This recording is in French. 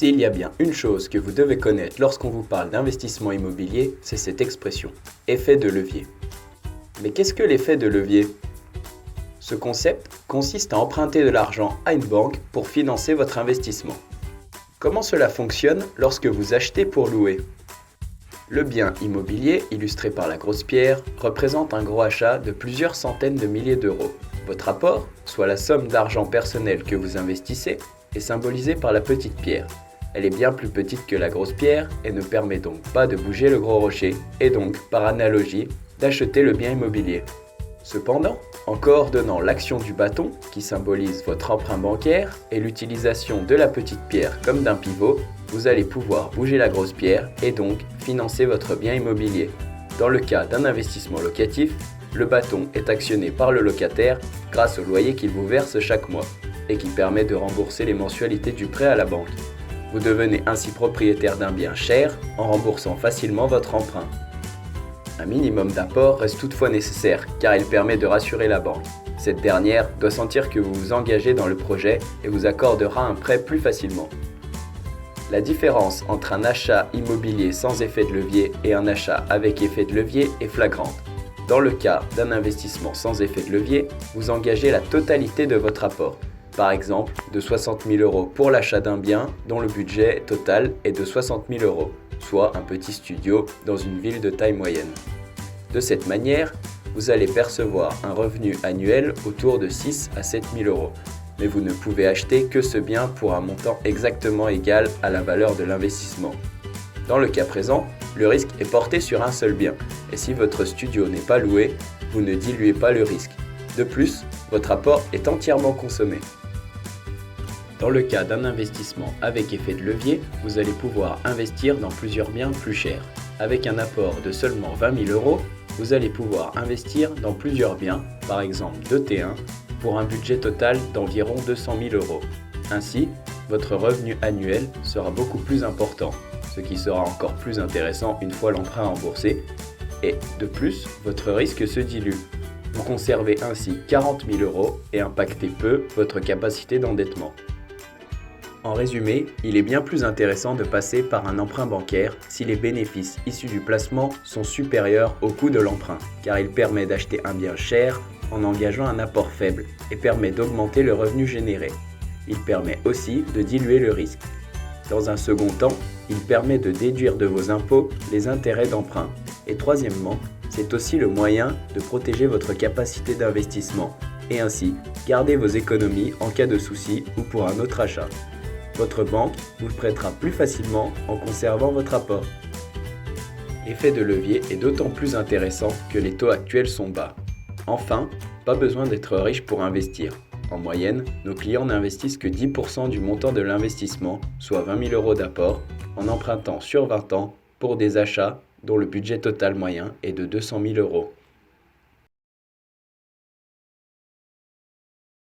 S'il y a bien une chose que vous devez connaître lorsqu'on vous parle d'investissement immobilier, c'est cette expression, effet de levier. Mais qu'est-ce que l'effet de levier? Ce concept consiste à emprunter de l'argent à une banque pour financer votre investissement. Comment cela fonctionne lorsque vous achetez pour louer? Le bien immobilier, illustré par la grosse pierre, représente un gros achat de plusieurs centaines de milliers d'euros. Votre apport, soit la somme d'argent personnel que vous investissez, est symbolisé par la petite pierre. Elle est bien plus petite que la grosse pierre et ne permet donc pas de bouger le gros rocher et donc, par analogie, d'acheter le bien immobilier. Cependant, en coordonnant l'action du bâton, qui symbolise votre emprunt bancaire, et l'utilisation de la petite pierre comme d'un pivot, vous allez pouvoir bouger la grosse pierre et donc financer votre bien immobilier. Dans le cas d'un investissement locatif, le bâton est actionné par le locataire grâce au loyer qu'il vous verse chaque mois et qui permet de rembourser les mensualités du prêt à la banque. Vous devenez ainsi propriétaire d'un bien cher en remboursant facilement votre emprunt. Un minimum d'apport reste toutefois nécessaire car il permet de rassurer la banque. Cette dernière doit sentir que vous vous engagez dans le projet et vous accordera un prêt plus facilement. La différence entre un achat immobilier sans effet de levier et un achat avec effet de levier est flagrante. Dans le cas d'un investissement sans effet de levier, vous engagez la totalité de votre apport. Par exemple, de 60 000 € pour l'achat d'un bien dont le budget total est de 60 000 €, soit un petit studio dans une ville de taille moyenne. De cette manière, vous allez percevoir un revenu annuel autour de 6 à 7 000 €, mais vous ne pouvez acheter que ce bien pour un montant exactement égal à la valeur de l'investissement. Dans le cas présent, le risque est porté sur un seul bien, et si votre studio n'est pas loué, vous ne diluez pas le risque. De plus, votre apport est entièrement consommé. Dans le cas d'un investissement avec effet de levier, vous allez pouvoir investir dans plusieurs biens plus chers. Avec un apport de seulement 20 000 €, vous allez pouvoir investir dans plusieurs biens, par exemple 2 T1, pour un budget total d'environ 200 000 €. Ainsi, votre revenu annuel sera beaucoup plus important, ce qui sera encore plus intéressant une fois l'emprunt remboursé. Et de plus, votre risque se dilue. Vous conservez ainsi 40 000 € et impactez peu votre capacité d'endettement. En résumé, il est bien plus intéressant de passer par un emprunt bancaire si les bénéfices issus du placement sont supérieurs au coût de l'emprunt, car il permet d'acheter un bien cher en engageant un apport faible et permet d'augmenter le revenu généré. Il permet aussi de diluer le risque. Dans un second temps, il permet de déduire de vos impôts les intérêts d'emprunt. Et troisièmement, c'est aussi le moyen de protéger votre capacité d'investissement et ainsi garder vos économies en cas de souci ou pour un autre achat. Votre banque vous prêtera plus facilement en conservant votre apport. L'effet de levier est d'autant plus intéressant que les taux actuels sont bas. Enfin, pas besoin d'être riche pour investir. En moyenne, nos clients n'investissent que 10% du montant de l'investissement, soit 20 000 € d'apport, en empruntant sur 20 ans pour des achats dont le budget total moyen est de 200 000 €.